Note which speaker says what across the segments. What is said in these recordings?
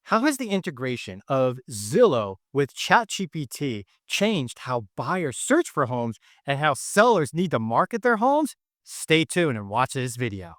Speaker 1: How has the integration of Zillow with ChatGPT changed how buyers search for homes and how sellers need to market their homes? Stay tuned and watch this video.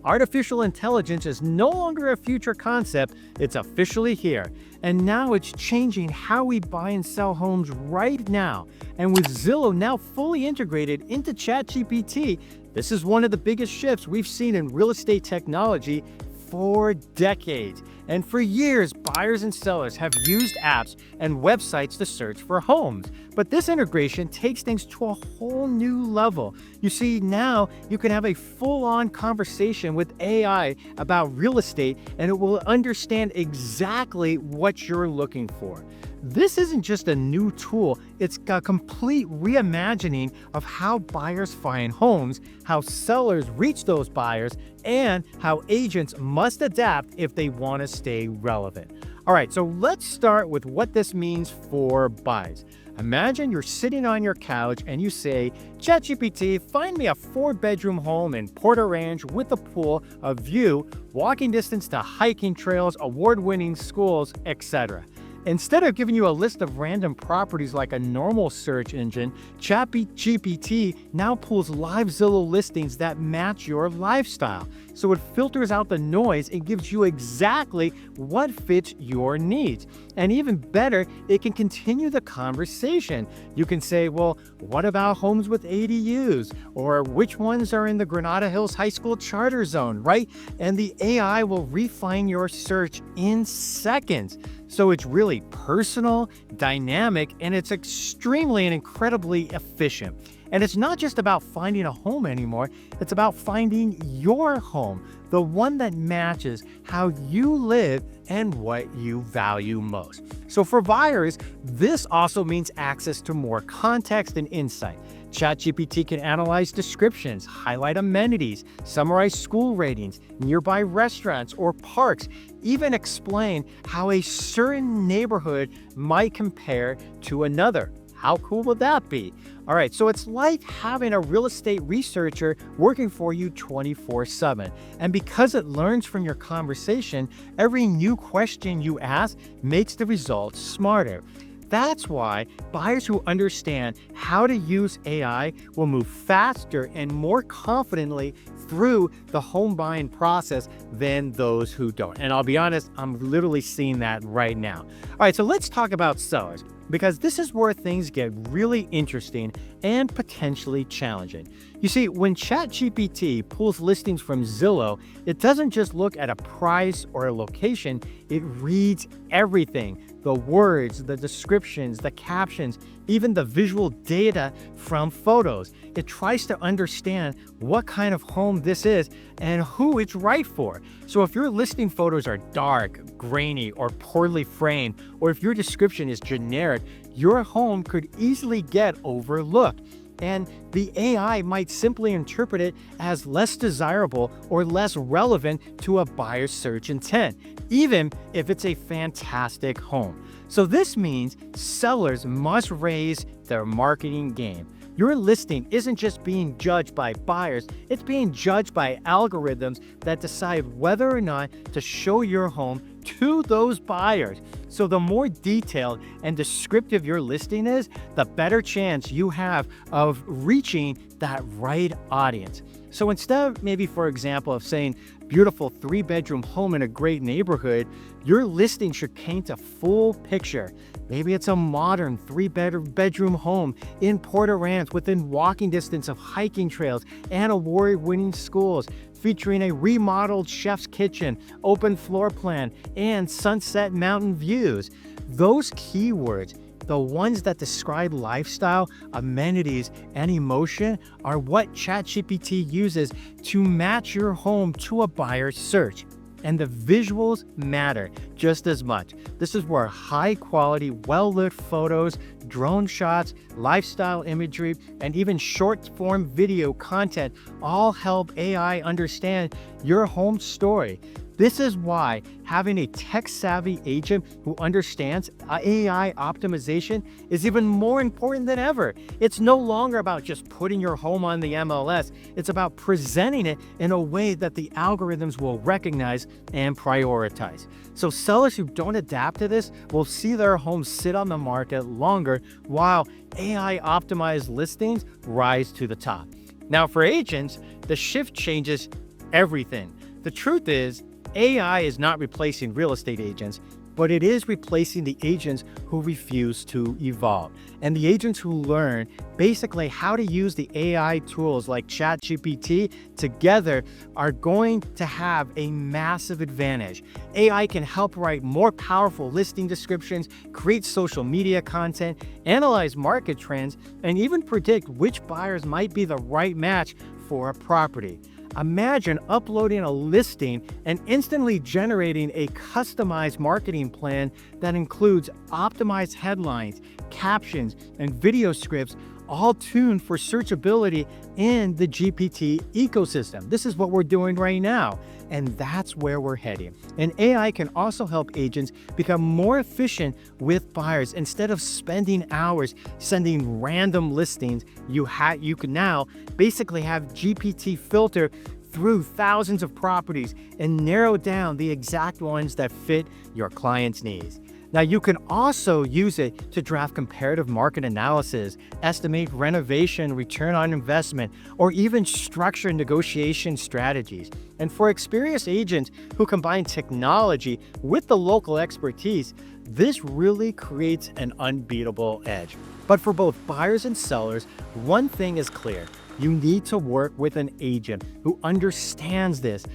Speaker 1: Artificial intelligence is no longer a future concept, it's officially here. And now it's changing how we buy and sell homes right now. And with Zillow now fully integrated into ChatGPT, this is one of the biggest shifts we've seen in real estate technology for decades. And for years, buyers and sellers have used apps and websites to search for homes. But this integration takes things to a whole new level. You see, now you can have a full-on conversation with AI about real estate, and it will understand exactly what you're looking for. This isn't just a new tool, it's a complete reimagining of how buyers find homes, how sellers reach those buyers, and how agents must adapt if they want to stay relevant. All right, so let's start with what this means for buyers. Imagine you're sitting on your couch and you say, ChatGPT, find me a 4-bedroom home in Porter Ranch with a pool, a view, walking distance to hiking trails, award-winning schools, etc. Instead of giving you a list of random properties like a normal search engine, ChatGPT now pulls live Zillow listings that match your lifestyle. So it filters out the noise and gives you exactly what fits your needs. And even better, it can continue the conversation. You can say, well, what about homes with ADUs? Or which ones are in the Granada Hills High School charter zone, right? And the AI will refine your search in seconds. So it's really personal, dynamic, and it's extremely and incredibly efficient. And it's not just about finding a home anymore, it's about finding your home, the one that matches how you live and what you value most. So for buyers, this also means access to more context and insight. ChatGPT can analyze descriptions, highlight amenities, summarize school ratings, nearby restaurants or parks, even explain how a certain neighborhood might compare to another. How cool would that be? All right, so it's like having a real estate researcher working for you 24/7. And because it learns from your conversation, every new question you ask makes the results smarter. That's why buyers who understand how to use AI will move faster and more confidently through the home buying process than those who don't. And I'll be honest, I'm literally seeing that right now. All right, so let's talk about sellers, because this is where things get really interesting and potentially challenging. You see, when ChatGPT pulls listings from Zillow, it doesn't just look at a price or a location, it reads everything. The words, the descriptions, the captions, even the visual data from photos. It tries to understand what kind of home this is and who it's right for. So if your listing photos are dark, grainy, or poorly framed, or if your description is generic, your home could easily get overlooked. And the AI might simply interpret it as less desirable or less relevant to a buyer's search intent, even if it's a fantastic home. So this means sellers must raise their marketing game. Your listing isn't just being judged by buyers, it's being judged by algorithms that decide whether or not to show your home to those buyers. So the more detailed and descriptive your listing is, the better chance you have of reaching that right audience. So instead of maybe, for example, of saying beautiful 3-bedroom home in a great neighborhood, your listing should paint a full picture. Maybe it's a modern 3-bedroom home in Porter Ranch within walking distance of hiking trails and award-winning schools, featuring a remodeled chef's kitchen, open floor plan, and sunset mountain views. Those keywords, the ones that describe lifestyle, amenities, and emotion, are what ChatGPT uses to match your home to a buyer's search. And the visuals matter just as much. This is where high-quality, well-lit photos, drone shots, lifestyle imagery, and even short-form video content all help AI understand your home story. This is why having a tech-savvy agent who understands AI optimization is even more important than ever. It's no longer about just putting your home on the MLS. It's about presenting it in a way that the algorithms will recognize and prioritize. So sellers who don't adapt to this will see their homes sit on the market longer while AI-optimized listings rise to the top. Now, for agents, the shift changes everything. The truth is, AI is not replacing real estate agents, but it is replacing the agents who refuse to evolve. And the agents who learn basically how to use the AI tools like ChatGPT together are going to have a massive advantage. AI can help write more powerful listing descriptions, create social media content, analyze market trends, and even predict which buyers might be the right match for a property. Imagine uploading a listing and instantly generating a customized marketing plan that includes optimized headlines, captions, and video scripts, all tuned for searchability in the GPT ecosystem. This is what we're doing right now, and that's where we're heading. And AI can also help agents become more efficient with buyers. Instead of spending hours sending random listings, you can now basically have GPT filter through thousands of properties and narrow down the exact ones that fit your client's needs. Now, you can also use it to draft comparative market analysis, estimate renovation return on investment, or even structure negotiation strategies. And for experienced agents who combine technology with the local expertise, this really creates an unbeatable edge. But for both buyers and sellers, one thing is clear. You need to work with an agent who understands this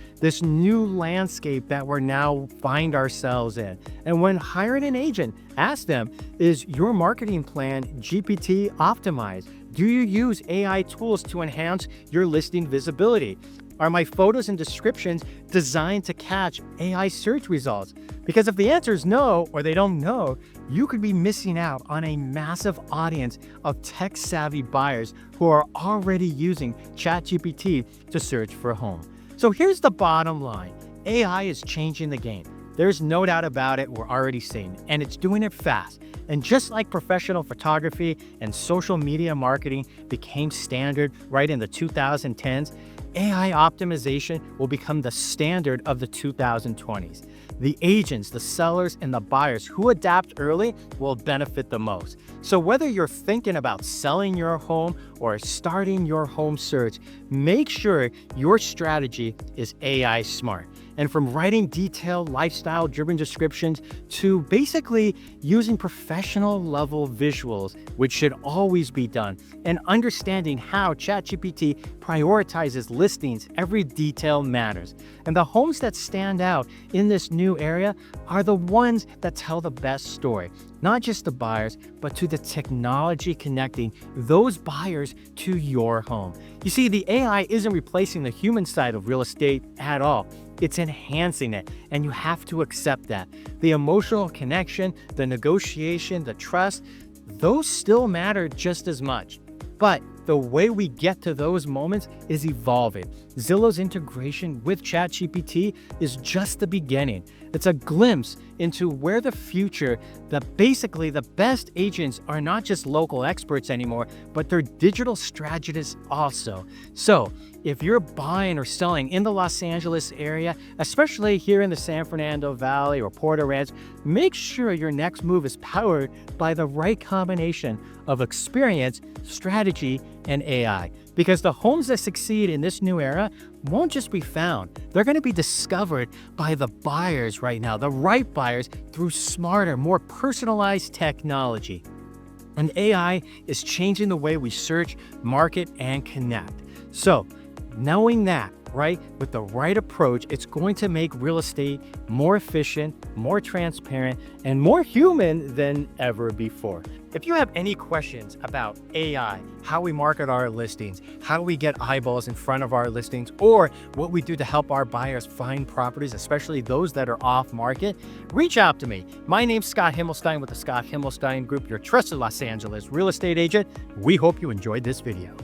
Speaker 1: new landscape that we're now find ourselves in. And when hiring an agent, ask them, is your marketing plan GPT optimized? Do you use AI tools to enhance your listing visibility? Are my photos and descriptions designed to catch AI search results? Because if the answer is no, or they don't know, you could be missing out on a massive audience of tech-savvy buyers who are already using ChatGPT to search for a home. So here's the bottom line. AI is changing the game. There's no doubt about it, we're already seeing it, and it's doing it fast. And just like professional photography and social media marketing became standard right in the 2010s, AI optimization will become the standard of the 2020s. The agents, the sellers, and the buyers who adapt early will benefit the most. So whether you're thinking about selling your home or starting your home search, make sure your strategy is AI smart. And from writing detailed lifestyle-driven descriptions to basically using professional level visuals, which should always be done, and understanding how ChatGPT prioritizes listings, every detail matters. And the homes that stand out in this new area are the ones that tell the best story, not just the buyers, but to the technology connecting those buyers to your home. You see, the AI isn't replacing the human side of real estate at all. It's enhancing it, and you have to accept that. The emotional connection, the negotiation, the trust, those still matter just as much. But the way we get to those moments is evolving. Zillow's integration with ChatGPT is just the beginning. It's a glimpse into where the future, basically the best agents are not just local experts anymore, but they're digital strategists also. So if you're buying or selling in the Los Angeles area, especially here in the San Fernando Valley or Porter Ranch, make sure your next move is powered by the right combination of experience, strategy, and AI. Because the homes that succeed in this new era won't just be found. They're going to be discovered by the buyers right now, the right buyers, through smarter, more personalized technology. And AI is changing the way we search, market, and connect. So, knowing that, right, with the right approach, it's going to make real estate more efficient, more transparent, and more human than ever before. If you have any questions about AI, how we market our listings, how we get eyeballs in front of our listings, or what we do to help our buyers find properties, especially those that are off market, reach out to me. My name's Scott Himelstein with the Scott Himelstein Group, your trusted Los Angeles real estate agent. We hope you enjoyed this video.